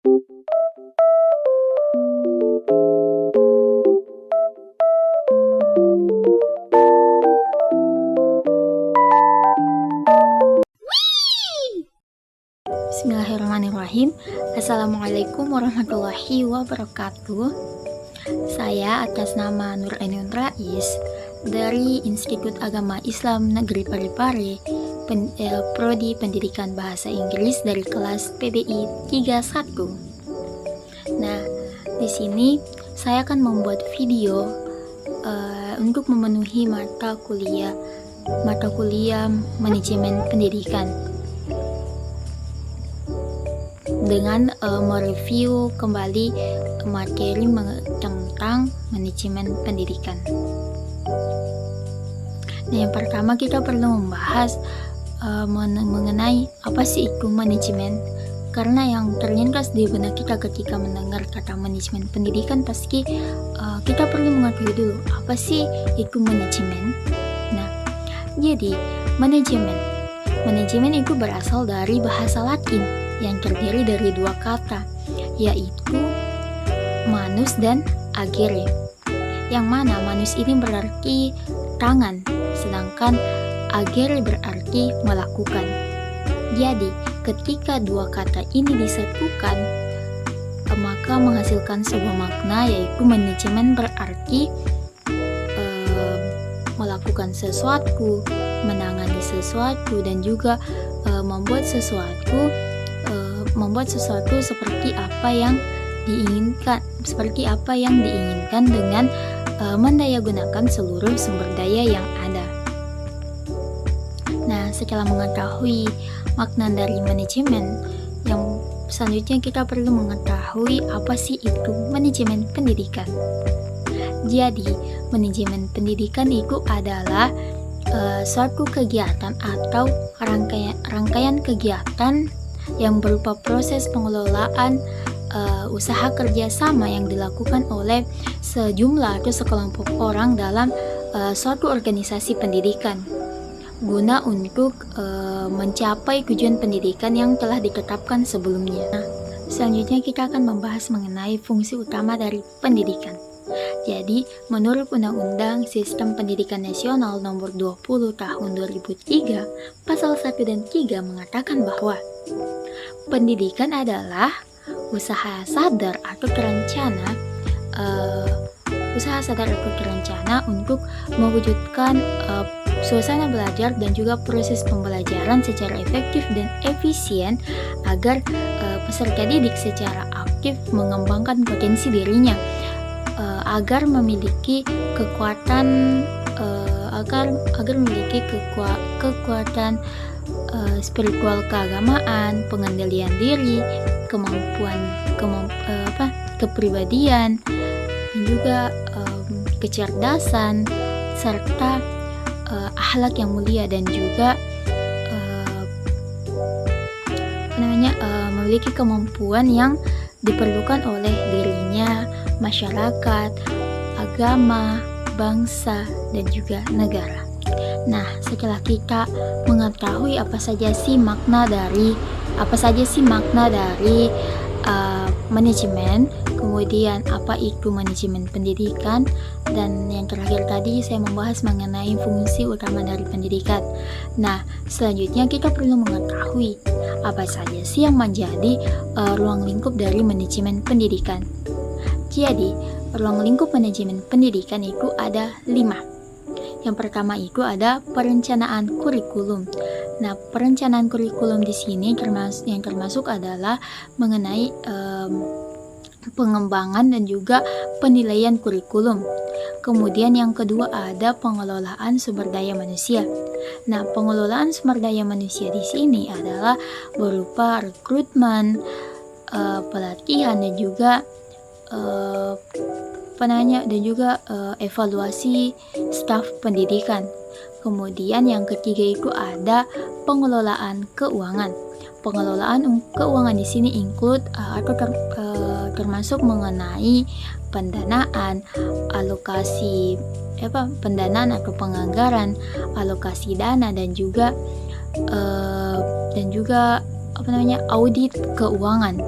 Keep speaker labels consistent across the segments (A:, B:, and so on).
A: Bismillahirrahmanirrahim. Assalamualaikum warahmatullahi wabarakatuh. Saya atas nama Nur Ainun Rais dari Institut Agama Islam Negeri Parepare, Prodi Pendidikan Bahasa Inggris dari kelas PBI 31. Nah, di sini saya akan membuat video untuk memenuhi mata kuliah manajemen pendidikan dengan mereview kembali materi tentang manajemen pendidikan. Nah, yang pertama kita perlu membahas mengenai apa sih itu manajemen, karena yang terlintas di benak kita ketika mendengar kata manajemen pendidikan pasti kita perlu mengetahui dulu apa sih itu manajemen. Nah, jadi manajemen itu berasal dari bahasa Latin yang terdiri dari dua kata, yaitu manus dan agere, yang mana manus ini berarti tangan, sedangkan agere berarti melakukan. Jadi ketika dua kata ini disatukan, maka menghasilkan sebuah makna, yaitu manajemen berarti melakukan sesuatu, menangani sesuatu, dan juga membuat sesuatu seperti apa yang diinginkan dengan mendayagunakan seluruh sumber daya yang ada. Nah, setelah mengetahui makna dari manajemen, yang selanjutnya kita perlu mengetahui apa sih itu manajemen pendidikan. Jadi, manajemen pendidikan itu adalah suatu kegiatan atau rangkaian kegiatan yang berupa proses pengelolaan usaha kerjasama yang dilakukan oleh sejumlah atau sekelompok orang dalam suatu organisasi pendidikan guna untuk mencapai tujuan pendidikan yang telah ditetapkan sebelumnya. Nah, selanjutnya kita akan membahas mengenai fungsi utama dari pendidikan. Jadi, menurut Undang-Undang Sistem Pendidikan Nasional Nomor 20 Tahun 2003, Pasal 1 dan 3 mengatakan bahwa pendidikan adalah usaha sadar atau terencana untuk mewujudkan suasana belajar dan juga proses pembelajaran secara efektif dan efisien agar peserta didik secara aktif mengembangkan potensi dirinya, agar memiliki kekuatan spiritual keagamaan, pengendalian diri, kepribadian, dan juga kecerdasan, serta akhlak yang mulia, dan juga memiliki kemampuan yang diperlukan oleh dirinya, masyarakat, agama, bangsa, dan juga negara. Nah, setelah kita mengetahui apa saja sih makna dari manajemen, kemudian apa itu manajemen pendidikan, dan yang terakhir tadi saya membahas mengenai fungsi utama dari pendidikan. Nah, selanjutnya kita perlu mengetahui apa saja sih yang menjadi ruang lingkup dari manajemen pendidikan. Jadi, ruang lingkup manajemen pendidikan itu ada 5. Yang pertama itu ada perencanaan kurikulum. Nah, perencanaan kurikulum di sini termasuk adalah mengenai pengembangan dan juga penilaian kurikulum. Kemudian yang kedua ada pengelolaan sumber daya manusia. Nah, pengelolaan sumber daya manusia di sini adalah berupa rekrutmen, pelatihan, dan juga evaluasi staf pendidikan. Kemudian yang ketiga itu ada pengelolaan keuangan. Pengelolaan keuangan di sini termasuk mengenai pendanaan, pendanaan atau penganggaran, alokasi dana, dan juga audit keuangan.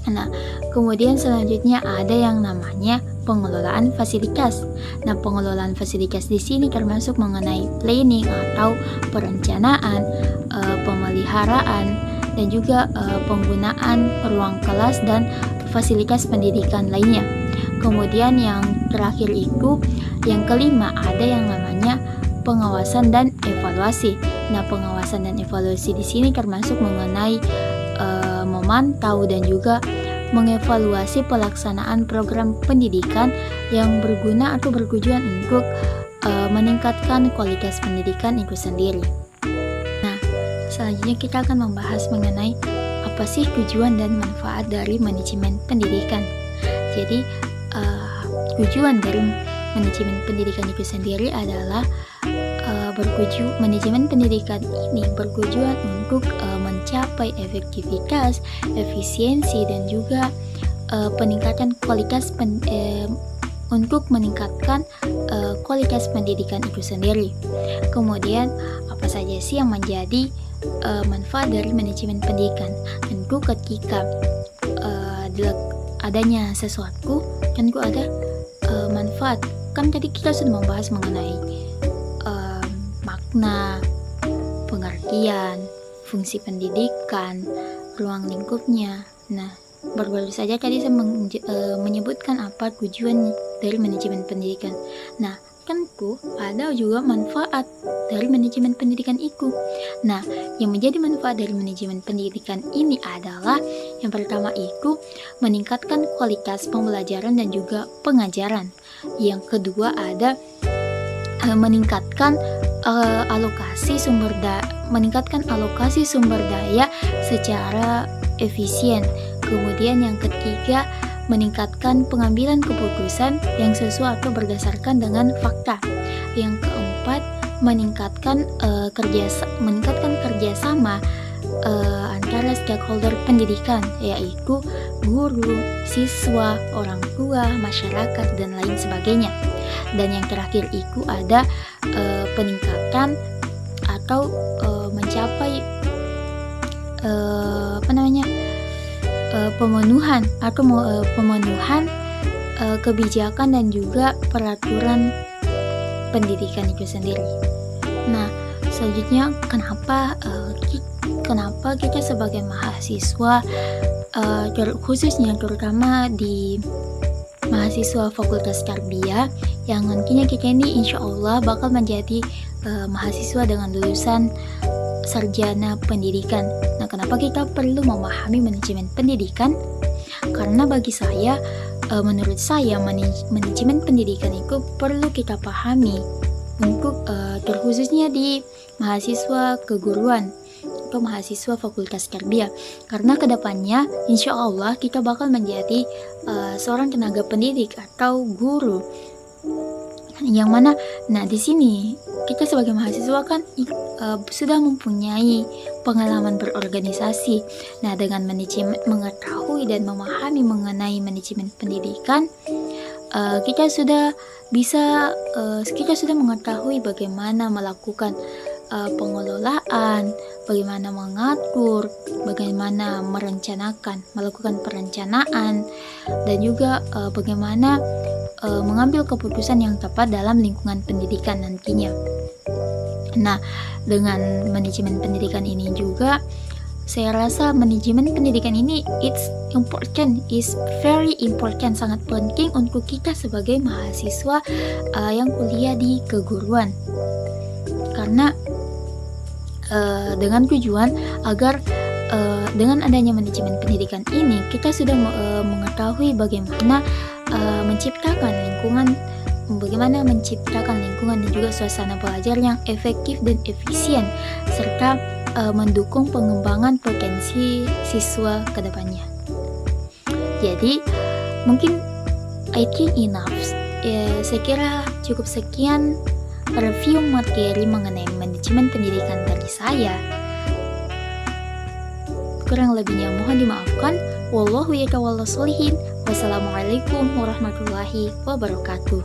A: Nah, kemudian selanjutnya ada yang namanya pengelolaan fasilitas. Nah, pengelolaan fasilitas di sini termasuk mengenai planning atau perencanaan, pemeliharaan, dan juga penggunaan ruang kelas dan fasilitas pendidikan lainnya. Kemudian yang terakhir itu, yang kelima ada yang namanya pengawasan dan evaluasi. Nah, pengawasan dan evaluasi di sini termasuk mengenai memantau dan juga mengevaluasi pelaksanaan program pendidikan yang berguna atau bertujuan untuk meningkatkan kualitas pendidikan itu sendiri. Nah, selanjutnya kita akan membahas mengenai apa sih tujuan dan manfaat dari manajemen pendidikan. Jadi, tujuan dari manajemen pendidikan itu sendiri adalah manajemen pendidikan ini bertujuan untuk mencapai efektivitas, efisiensi, dan juga peningkatan kualitas untuk meningkatkan kualitas pendidikan itu sendiri. Kemudian apa saja sih yang menjadi manfaat dari manajemen pendidikan? Tentu ketika adanya sesuatu, tentu ada manfaat. Kan tadi kita sudah membahas mengenai makna, pengertian, fungsi pendidikan, ruang lingkupnya. Nah, baru saja tadi saya menyebutkan apa tujuan dari manajemen pendidikan. Nah, tentu ada juga manfaat dari manajemen pendidikan itu. Nah, yang menjadi manfaat dari manajemen pendidikan ini adalah yang pertama itu meningkatkan kualitas pembelajaran dan juga pengajaran. Yang kedua ada meningkatkan alokasi sumber daya secara efisien. Kemudian yang ketiga, meningkatkan pengambilan keputusan yang sesuai atau berdasarkan dengan fakta. Yang keempat, meningkatkan kerjasama antara stakeholder pendidikan, yaitu guru, siswa, orang tua, masyarakat, dan lain sebagainya. Dan yang terakhir itu ada peningkatan atau mencapai pemenuhan kebijakan dan juga peraturan pendidikan itu sendiri. Nah, selanjutnya kenapa kita sebagai mahasiswa, khususnya terutama di mahasiswa Fakultas Tarbiyah, yang nantinya kita ini insya Allah bakal menjadi mahasiswa dengan lulusan sarjana pendidikan. Nah, kenapa kita perlu memahami manajemen pendidikan? Karena bagi saya, menurut saya manajemen pendidikan itu perlu kita pahami untuk terkhususnya di mahasiswa keguruan atau mahasiswa Fakultas Tarbiyah. Karena kedepannya insya Allah kita bakal menjadi seorang tenaga pendidik atau guru. Yang mana, nah di sini kita sebagai mahasiswa kan sudah mempunyai pengalaman berorganisasi. Nah, dengan mengetahui dan memahami mengenai manajemen pendidikan, kita sudah mengetahui bagaimana melakukan pengelolaan, bagaimana mengatur, bagaimana melakukan perencanaan, dan juga bagaimana mengambil keputusan yang tepat dalam lingkungan pendidikan nantinya. Nah, dengan manajemen pendidikan ini juga, saya rasa manajemen pendidikan ini is very important, sangat penting untuk kita sebagai mahasiswa yang kuliah di keguruan. Karena dengan tujuan agar dengan adanya manajemen pendidikan ini, kita sudah mengetahui bagaimana menciptakan lingkungan dan juga suasana belajar yang efektif dan efisien, serta mendukung pengembangan potensi siswa ke depannya. Jadi mungkin I think enough. Saya kira cukup sekian review materi mengenai manajemen pendidikan dari saya. Kurang lebihnya mohon dimaafkan. Wallahu yatawalla sholihin. Wassalamualaikum warahmatullahi wabarakatuh.